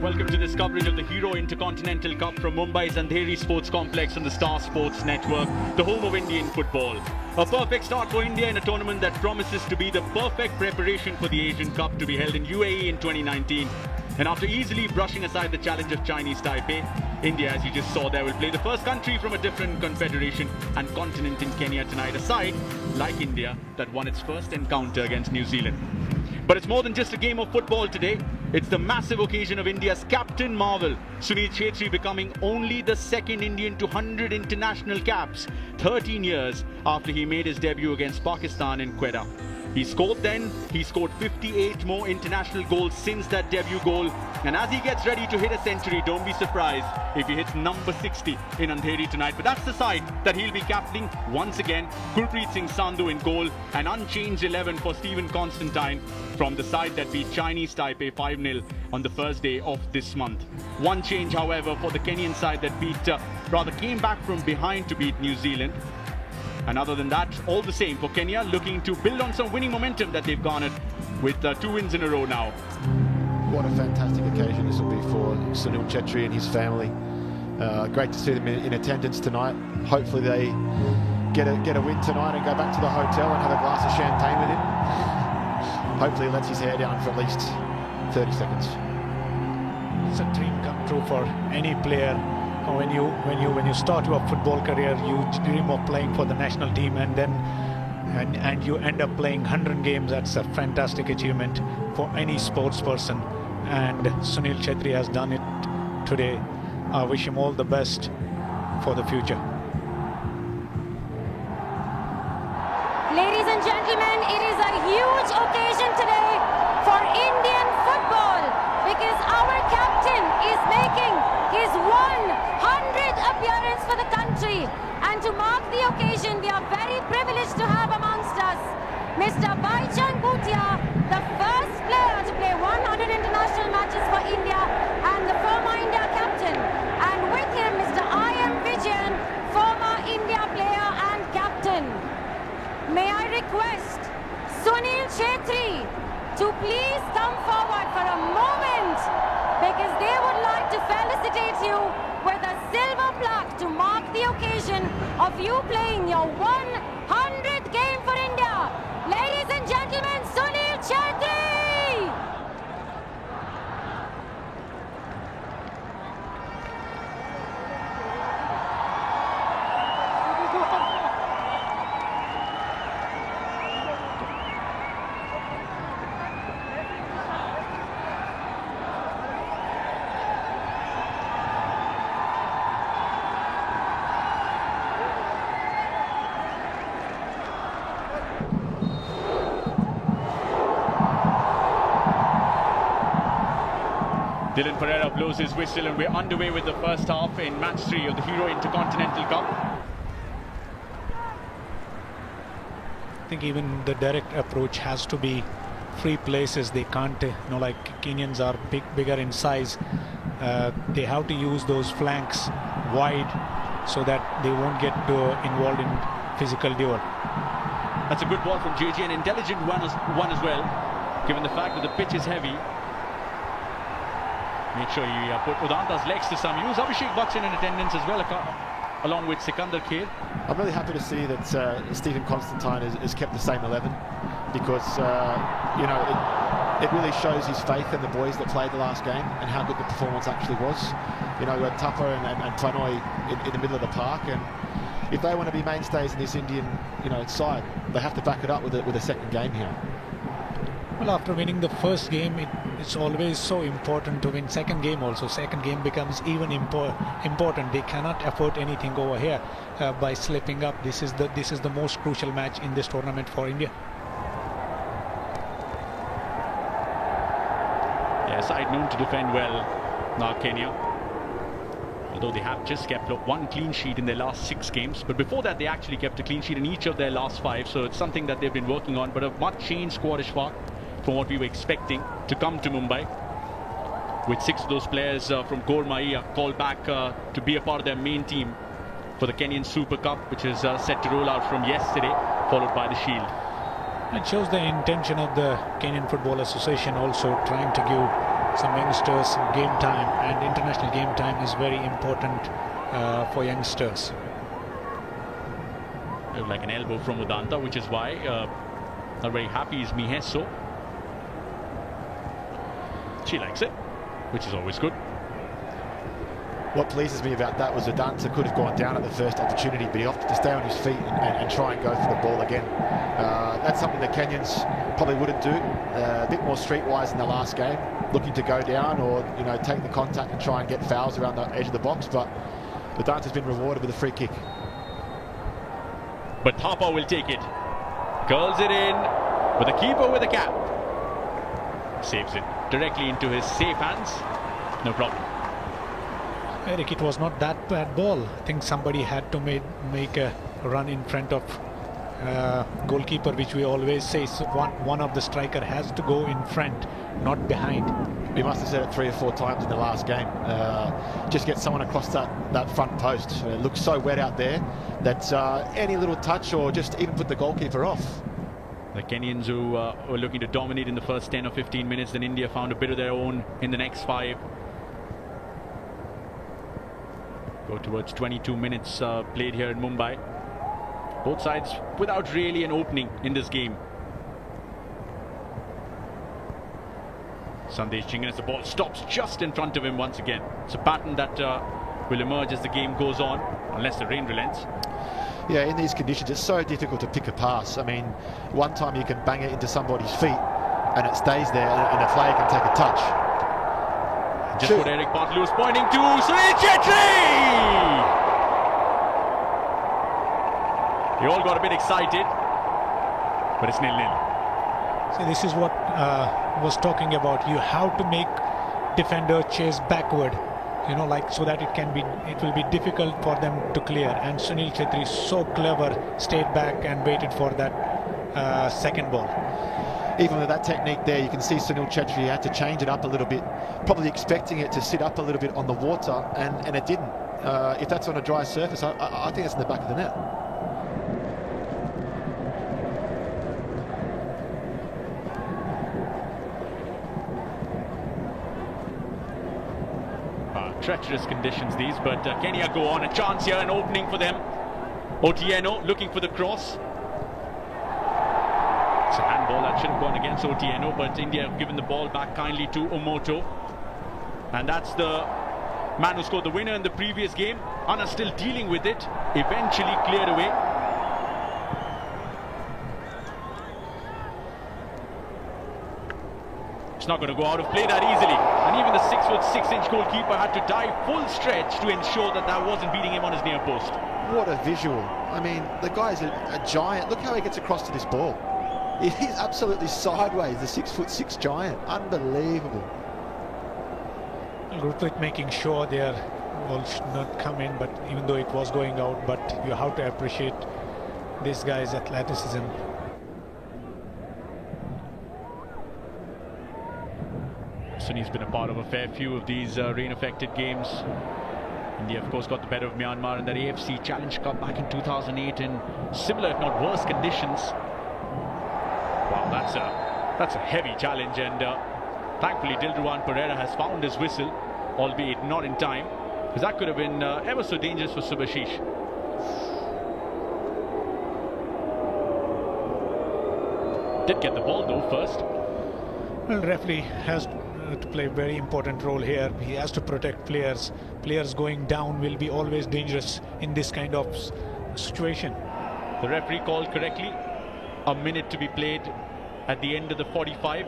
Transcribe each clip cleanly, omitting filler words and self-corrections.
Welcome to this coverage of the Hero Intercontinental Cup from Mumbai's Andheri Sports Complex on the Star Sports Network, the home of Indian football. A perfect start for India in a tournament that promises to be the perfect preparation for the Asian Cup to be held in UAE in 2019. And after easily brushing aside the challenge of Chinese Taipei, India, as you just saw there, will play the first country from a different confederation and continent in Kenya tonight, a side, like India, that won its first encounter against New Zealand. But it's more than just a game of football today. It's the massive occasion of India's captain marvel, Sunil Chhetri, becoming only the second Indian to 100 international caps, 13 years after he made his debut against Pakistan in Quetta. He scored then, he scored 58 more international goals since that debut goal. And as he gets ready to hit a century, don't be surprised if he hits number 60 in Andheri tonight. But that's the side that he'll be captaining once again. Gurpreet Singh Sandhu in goal, an unchanged 11 for Stephen Constantine from the side that beat Chinese Taipei 5-0 on the first day of this month. One change, however, for the Kenyan side that came back from behind to beat New Zealand. And other than that, all the same for Kenya, looking to build on some winning momentum that they've garnered with 2 wins in a row now. What a fantastic occasion this will be for Sunil Chhetri and his family. Great to see them in attendance tonight. Hopefully they get a win tonight and go back to the hotel and have a glass of champagne with him. Hopefully he lets his hair down for at least 30 seconds. It's a dream come true for any player. When you start your football career, you dream of playing for the national team, and then you end up playing 100 games. That's a fantastic achievement for any sports person, and Sunil Chhetri has done it today. I wish him all the best for the future. Ladies and gentlemen, it is a huge occasion today for Indian football because our captain is making his 100th appearance for the country, and to mark the occasion we are very privileged to have amongst us Mr. Baichang Bhutia, the first player to play 100 international matches for India and the former India captain, and with him Mr. I.M. Vijayan, former India player and captain. May I request Sunil Chhetri to please come forward for a moment, because they would like to felicitate you with a silver plaque to mark the occasion of you playing your 100th game for India. Ladies and gentlemen, Sunil Chhetri! Dylan Pereira blows his whistle and we're underway with the first half in match 3 of the Hero Intercontinental Cup. I think even the direct approach has to be free places. They can't, like Kenyans are bigger in size. They have to use those flanks wide so that they won't get involved in physical duel. That's a good ball from JJ, an intelligent one as well, given the fact that the pitch is heavy. Make sure you put Udanta's legs to some use. Abhishek Bachchan in attendance as well, along with Sikandar Kher. I'm really happy to see that Stephen Constantine has kept the same 11, because it really shows his faith in the boys that played the last game and how good the performance actually was. We had Tupper and Pranoy in the middle of the park, and if they want to be mainstays in this Indian side, they have to back it up with a second game here. Well, after winning the first game, it's always so important to win second game also. Second game becomes even important. They cannot afford anything over here by slipping up. This is the most crucial match in this tournament for India. Yeah, side known to defend well now, Kenya. Although they have just kept 1 clean sheet in their last 6 games. But before that, they actually kept a clean sheet in each of their last 5. So it's something that they've been working on. But a much changed squadish far from what we were expecting to come to Mumbai, with 6 of those players from Gor Mahia called back to be a part of their main team for the Kenyan Super Cup, which is set to roll out from yesterday, followed by the Shield. It shows the intention of the Kenyan Football Association also trying to give some youngsters game time, and international game time is very important for youngsters. Looked like an elbow from Udanta, which is why not very happy is Miheso. She likes it, which is always good. What pleases me about that was Udanta could have gone down at the first opportunity, but he opted to stay on his feet and try and go for the ball again. That's something the Kenyans probably wouldn't do. A bit more streetwise in the last game, looking to go down or take the contact and try and get fouls around the edge of the box. But Udanta's been rewarded with a free kick. But Thapa will take it. Curls it in with the keeper with a cap. Saves it directly into his safe hands. No problem. Eric, it was not that bad ball. I think somebody had to make a run in front of goalkeeper, which we always say one of the striker has to go in front, not behind. We must have said it 3 or 4 times in the last game. Just get someone across that front post. It looks so wet out there that any little touch or just even put the goalkeeper off. The Kenyans who were looking to dominate in the first 10 or 15 minutes, then India found a bit of their own in the next 5. Go towards 22 minutes played here in Mumbai. Both sides without really an opening in this game. Sandesh Chingan as the ball stops just in front of him once again. It's a pattern that will emerge as the game goes on, unless the rain relents. Yeah, in these conditions, it's so difficult to pick a pass. I mean, one time you can bang it into somebody's feet and it stays there and a player can take a touch. Just what Eric Bartley was pointing to. Sunil Chetri! They all got a bit excited, but it's 0-0. See, this is what was talking about. You have to make defender chase backward, so that it will be difficult for them to clear. And Sunil Chetri, so clever, stayed back and waited for that second ball. Even with that technique there, you can see Sunil Chetri had to change it up a little bit, probably expecting it to sit up a little bit on the water, and it didn't. If that's on a dry surface, I think it's in the back of the net. Treacherous conditions these, but Kenya go on. A chance here, an opening for them. Otieno looking for the cross. It's a handball that should have gone against Otieno, but India have given the ball back kindly to Omoto. And that's the man who scored the winner in the previous game. Anna still dealing with it, eventually cleared away. It's not going to go out of play that easily. And even the 6'6" goalkeeper had to dive full stretch to ensure that wasn't beating him on his near post. What a visual. I mean, the guy's a giant. Look how he gets across to this ball. He's absolutely sideways, the 6'6" giant. Unbelievable. Gurpreet making sure their ball should not come in, but even though it was going out, but you have to appreciate this guy's athleticism. Sunni's been a part of a fair few of these rain-affected games. India, of course, got the better of Myanmar in that AFC Challenge Cup back in 2008 in similar, if not worse, conditions. Wow, that's a heavy challenge, and thankfully Dilruwan Pereira has found his whistle, albeit not in time, because that could have been ever so dangerous for Subhashish. Did get the ball though first. Well, referee has to play a very important role here. He has to protect players. Players going down will be always dangerous in this kind of situation. The referee called correctly. A minute to be played at the end of the 45.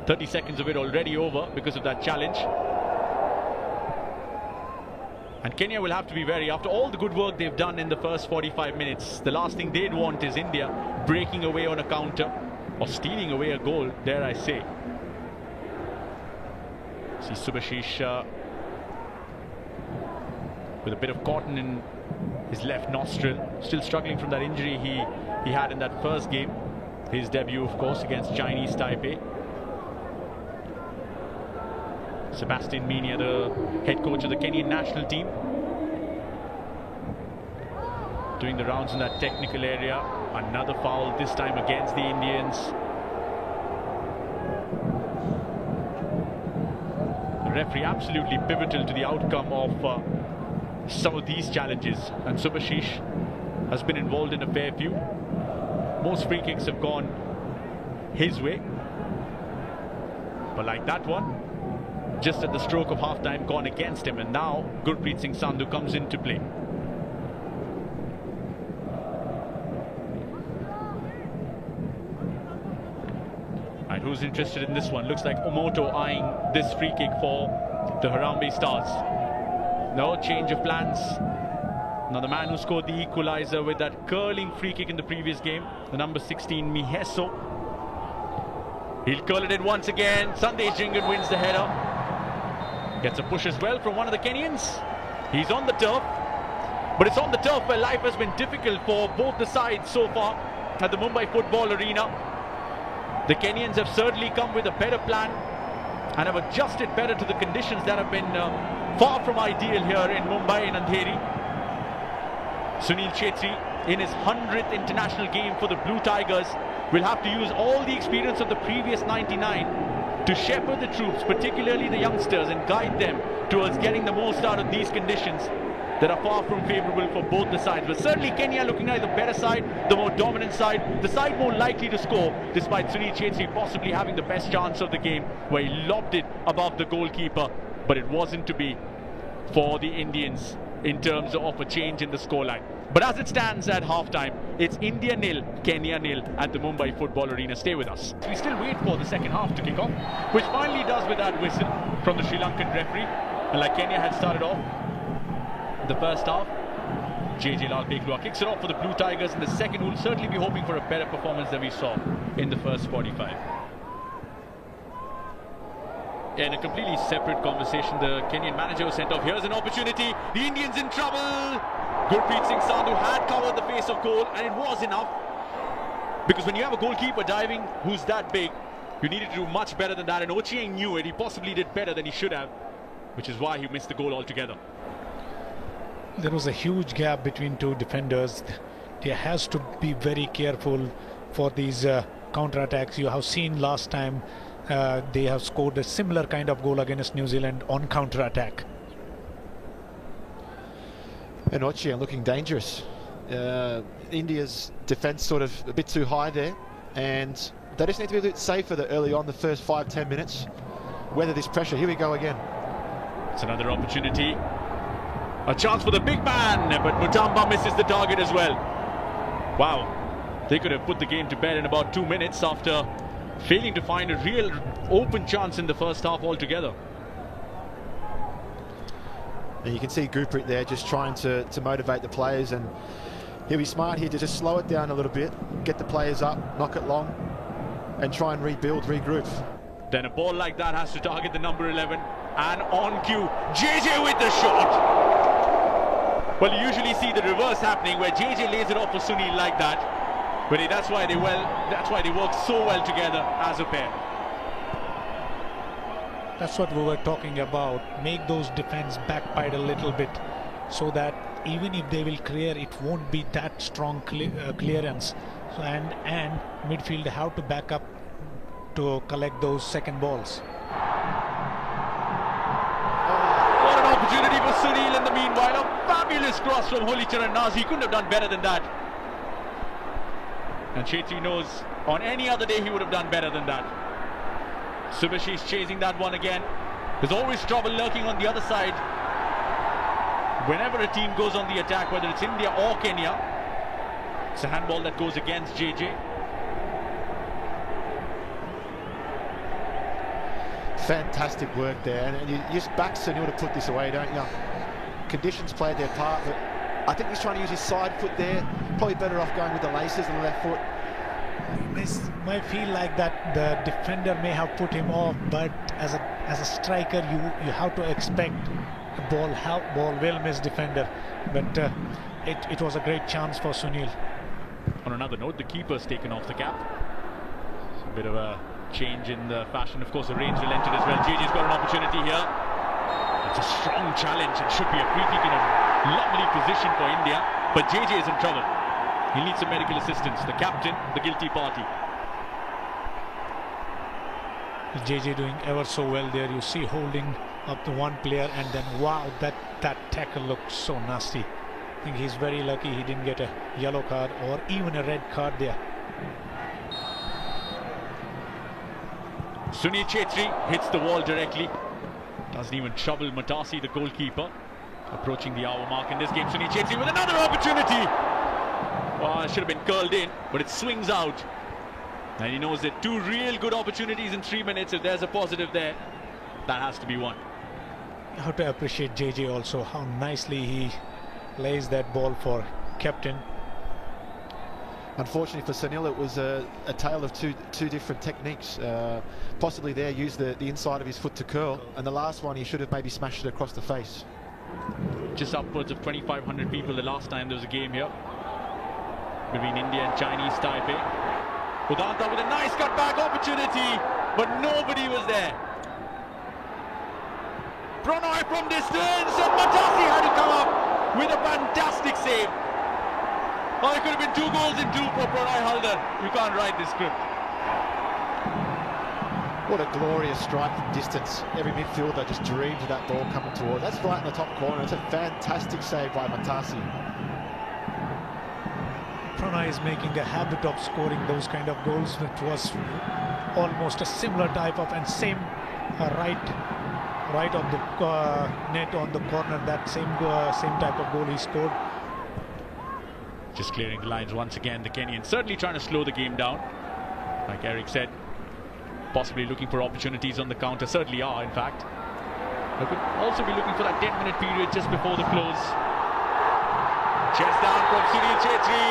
30 seconds of it already over because of that challenge. And Kenya will have to be wary. After all the good work they've done in the first 45 minutes, the last thing they'd want is India breaking away on a counter or stealing away a goal, dare I say. See Subhashish with a bit of cotton in his left nostril, still struggling from that injury he had in that first game. His debut, of course, against Chinese Taipei. Sebastian Minya, the head coach of the Kenyan national team, doing the rounds in that technical area. Another foul, this time against the Indians. The referee absolutely pivotal to the outcome of some of these challenges, and Subhashish has been involved in a fair few. Most free kicks have gone his way, but like that one, just at the stroke of half-time, gone against him, and now Gurpreet Singh Sandhu comes into play. Right, who's interested in this one? Looks like Omoto eyeing this free kick for the Harambee Stars. No change of plans. Now the man who scored the equalizer with that curling free kick in the previous game, the number 16 Miheso. He'll curl it in once again. Sandesh Jhingan wins the header. Gets a push as well from one of the Kenyans. He's on the turf, but it's on the turf where life has been difficult for both the sides so far at the Mumbai Football Arena. The Kenyans have certainly come with a better plan and have adjusted better to the conditions that have been far from ideal here in Mumbai and Andheri. Sunil Chhetri, in his 100th international game for the Blue Tigers, will have to use all the experience of the previous 99 to shepherd the troops, particularly the youngsters, and guide them towards getting the most out of these conditions that are far from favourable for both the sides. But certainly Kenya looking like the better side, the more dominant side, the side more likely to score, despite Sunil Chhetri possibly having the best chance of the game, where he lobbed it above the goalkeeper, but it wasn't to be for the Indians in terms of a change in the scoreline. But as it stands at half-time, it's India 0, Kenya 0 at the Mumbai Football Arena. Stay with us. We still wait for the second half to kick off, which finally does with that whistle from the Sri Lankan referee. And like Kenya had started off the first half, JJ Lalpeklua kicks it off for the Blue Tigers in the second. We'll certainly be hoping for a better performance than we saw in the first 45. Yeah, in a completely separate conversation, the Kenyan manager was sent off. Here's an opportunity. The Indians in trouble. Gurpreet Singh Sandhu had covered the face of goal, and it was enough. Because when you have a goalkeeper diving who's that big, you needed to do much better than that. And Ochieng knew it. He possibly did better than he should have, which is why he missed the goal altogether. There was a huge gap between two defenders. There has to be very careful for these counter-attacks. You have seen last time they have scored a similar kind of goal against New Zealand on counter-attack. And Ochieng looking dangerous. India's defence sort of a bit too high there, and they just need to be a bit safer early on, the first 5-10 minutes. Weather this pressure. Here we go again. It's another opportunity. A chance for the big man, but Mutamba misses the target as well. Wow, they could have put the game to bed in about 2 minutes after failing to find a real open chance in the first half altogether. And you can see Gurpreet there just trying to motivate the players, and he'll be smart here to just slow it down a little bit, get the players up, knock it long, and try and rebuild, regroup. Then a ball like that has to target the number 11, and on cue, JJ with the shot. Well, you usually see the reverse happening, where JJ lays it off for Sunil like that, but that's why they work so well together as a pair. That's what we were talking about. Make those defense backbite a little bit, so that even if they will clear, it won't be that strong clearance. So, and midfield have to back up to collect those second balls. What an opportunity for Sunil in the meanwhile. A fabulous cross from Holicharan Naz. He couldn't have done better than that. And Chhetri knows on any other day he would have done better than that. Subhashish chasing that one again. There's always trouble lurking on the other side. Whenever a team goes on the attack, whether it's India or Kenya, it's a handball that goes against JJ. Fantastic work there, and you just back Sunil to put this away, don't you? Conditions played their part, but I think he's trying to use his side foot there. Probably better off going with the laces and the left foot. This might feel like that the defender may have put him off, but as a striker, you have to expect a ball will miss defender. But it was a great chance for Sunil. On another note, the keeper's taken off the cap. It's a bit of a change in the fashion. Of course, the range relented as well. JJ's got an opportunity here. It's a strong challenge. It should be a free kick in a lovely position for India, but JJ is in trouble. He needs some medical assistance. The captain, the guilty party. JJ doing ever so well there. You see holding up to one player, and then wow, that tackle looked so nasty. I think he's very lucky he didn't get a yellow card or even a red card there. Sunil Chetri hits the wall directly. Doesn't even trouble Matasi, the goalkeeper. Approaching the hour mark in this game, Sunil Chetri with another opportunity. It should have been curled in, but it swings out. And he knows that 2 real good opportunities in 3 minutes. If there's a positive there, that has to be one. You have to appreciate JJ also, how nicely he lays that ball for captain. Unfortunately for Sunil, it was a tale of two different techniques. Possibly there used the inside of his foot to curl, and the last one he should have maybe smashed it across the face. Just upwards of 2,500 people the last time there was a game here between India and Chinese Taipei. Udanta with a nice cutback opportunity, but nobody was there. Pranay from distance, and Matasi had to come up with a fantastic save. It could have been 2 goals in 2 for Pranay Haldar. You can't write this script. What a glorious strike from distance. Every midfielder just dreamed of that ball coming towards. That's right in the top corner. It's a fantastic save by Matasi. Pranay is making a habit of scoring those kind of goals. It was almost a similar type of, and same right of the net on the corner. That same type of goal he scored. Just clearing the lines once again, the Kenyans certainly trying to slow the game down. Like Eric said, possibly looking for opportunities on the counter, certainly are in fact. They could also be looking for that 10-minute period just before the close. Chest down from Sunil Chetri.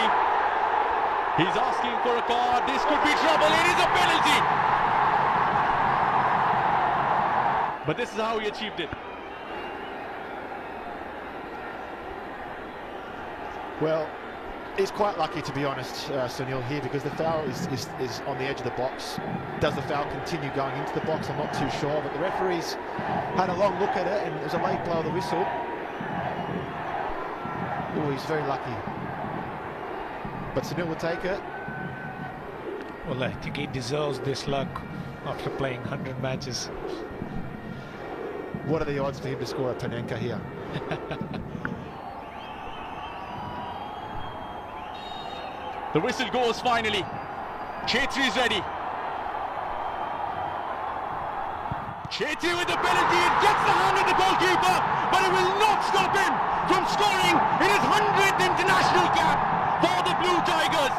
He's asking for a card. This could be trouble. It is a penalty. But this is how he achieved it. Well, he's quite lucky, to be honest, Sunil, here, because the foul is on the edge of the box. Does the foul continue going into the box? I'm not too sure, but the referees had a long look at it, and it was a late blow of the whistle. Oh, he's very lucky. But Sunil will take it. Well, I think he deserves this luck after playing 100 matches. What are the odds for him to score a Panenka here? The whistle goes finally. Chetri is ready. Chetri with the penalty. It gets the hand of the goalkeeper, but it will not stop him from scoring in his 100th international cap for the Blue Tigers.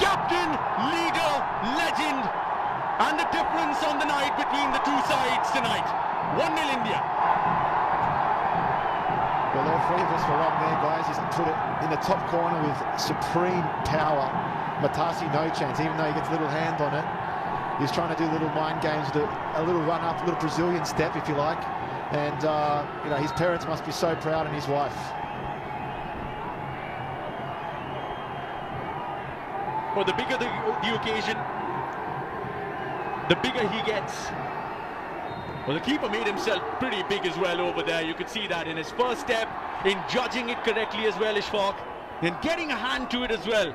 Captain, leader, legend, and the difference on the night between the two sides tonight. 1-0 India. Well, all 3 of us were wrong there, guys. He's put it in the top corner with supreme power. Matasi, no chance, even though he gets a little hand on it. He's trying to do little mind games, a little run up, a little Brazilian step, if you like. And, you know, his parents must be so proud, and his wife. Well, the bigger the occasion, the bigger he gets. Well, the keeper made himself pretty big as well over there. You could see that in his first step, in judging it correctly as well, Ishfaq, and getting a hand to it as well.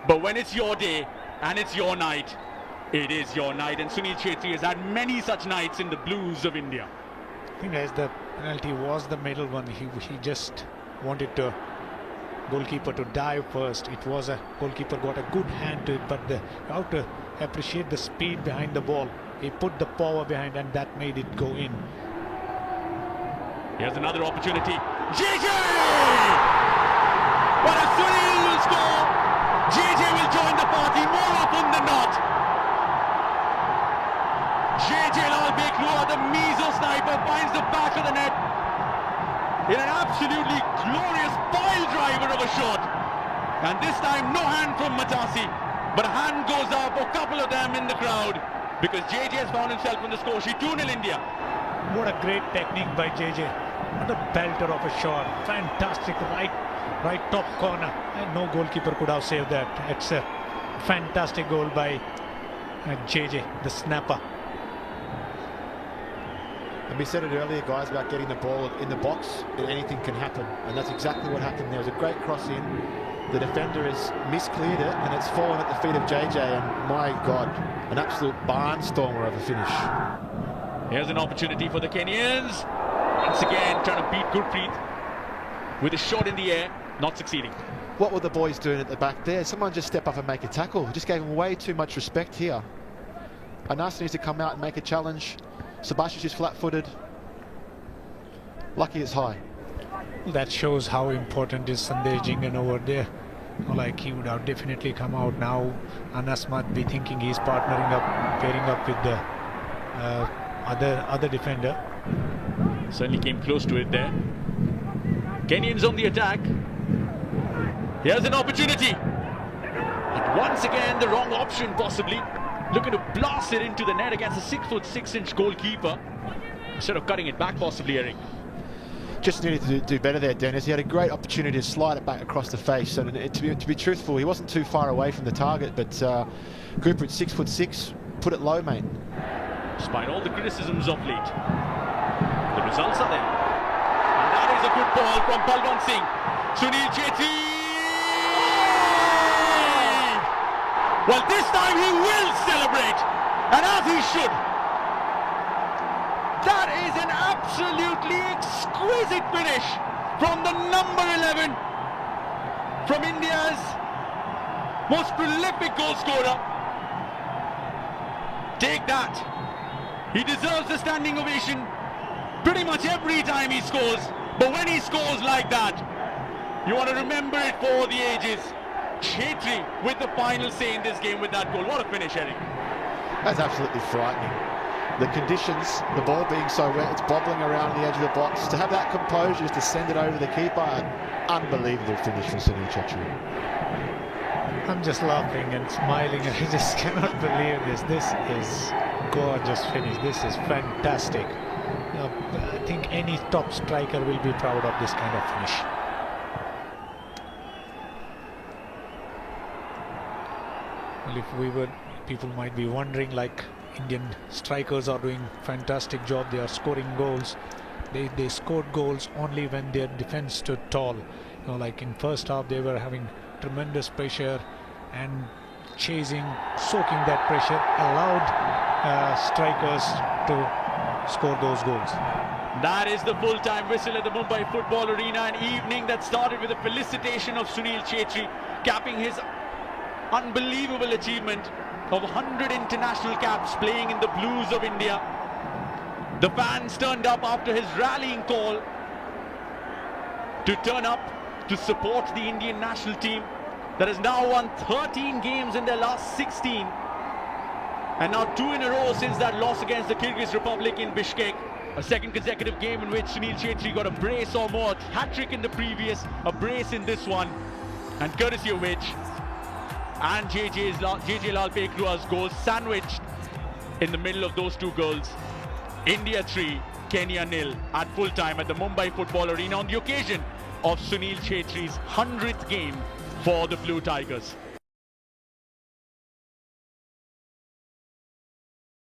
But when it's your day and it's your night, it is your night. And Sunil Chetri has had many such nights in the Blues of India. I think as the penalty was the middle one, he just wanted the goalkeeper to dive first. It was a goalkeeper got a good hand to it, but you have to appreciate the speed behind the ball. He put the power behind, and that made it go in. Here's another opportunity. JJ! But as Sunil will score, JJ will join the party more often than not. JJ Lalbeklua, the Mizo sniper, finds the back of the net in an absolutely glorious pile driver of a shot. And this time, no hand from Matasi, but a hand goes up, a couple of them in the crowd, because JJ has found himself on the score sheet. 2-0 India. What a great technique by JJ. What a belter of a shot. Fantastic right top corner. And no goalkeeper could have saved that. It's a fantastic goal by JJ, the snapper. And we said it earlier, guys, about getting the ball in the box, and anything can happen. And that's exactly what happened. There was a great cross in. The defender has miscleared it, and it's fallen at the feet of JJ. And my God, an absolute barnstormer of a finish. Here's an opportunity for the Kenyans. Once again trying to beat Gurpreet with a shot in the air, not succeeding. What were the boys doing at the back there? Someone just step up and make a tackle. Just gave him way too much respect here. Anas needs to come out and make a challenge. Sebastian is flat-footed. Lucky it's high. That shows how important is Sandesh Jhingan over there. Like, he would have definitely come out now. Anas might be thinking he's partnering up, pairing up with the other defender. Certainly came close to it there. Kenyans on the attack. Here's an opportunity. And once again, the wrong option possibly. Looking to blast it into the net against a 6'6" goalkeeper. Instead of cutting it back possibly, Eric. Just needed to do better there, Dennis. He had a great opportunity to slide it back across the face. And to be truthful, he wasn't too far away from the target, but Gurpreet, 6'6", put it low, mate. Despite all the criticisms of late, the results are there. And that is a good ball from Balwant Singh. Sunil Chetri! Well, this time he will celebrate, and as he should. That is an absolutely exquisite finish from the number 11, from India's most prolific goal scorer. Take that. He deserves a standing ovation pretty much every time he scores, but when he scores like that, you want to remember it for the ages. Chetri with the final say in this game with that goal. What a finish, Eric. That's absolutely frightening. The conditions, the ball being so wet, it's bobbling around the edge of the box. To have that composure, to send it over the keeper, an unbelievable finish from Sunil Chetri. I'm just laughing and smiling. I just cannot believe this. This is gorgeous finish. This is fantastic. You know, I think any top striker will be proud of this kind of finish. Well, if we were, people might be wondering, like, Indian strikers are doing fantastic job. They are scoring goals. They scored goals only when their defense stood tall. You know, like in first half, they were having tremendous pressure and chasing, soaking that pressure, allowed strikers to score those goals. That is the full-time whistle at the Mumbai Football Arena. An evening that started with a felicitation of Sunil Chetri, capping his unbelievable achievement of 100 international caps playing in the blues of India. The fans turned up after his rallying call to turn up to support the Indian national team that has now won 13 games in their last 16, and now 2 in a row since that loss against the Kyrgyz Republic in Bishkek. A second consecutive game in which Sunil Chetri got a brace or more. Hat-trick in the previous, a brace in this one, and courtesy of which, and JJ Lalpekrua's goals sandwiched in the middle of those two goals. India 3, Kenya 0 at full time at the Mumbai Football Arena on the occasion of Sunil Chetri's 100th game for the Blue Tigers.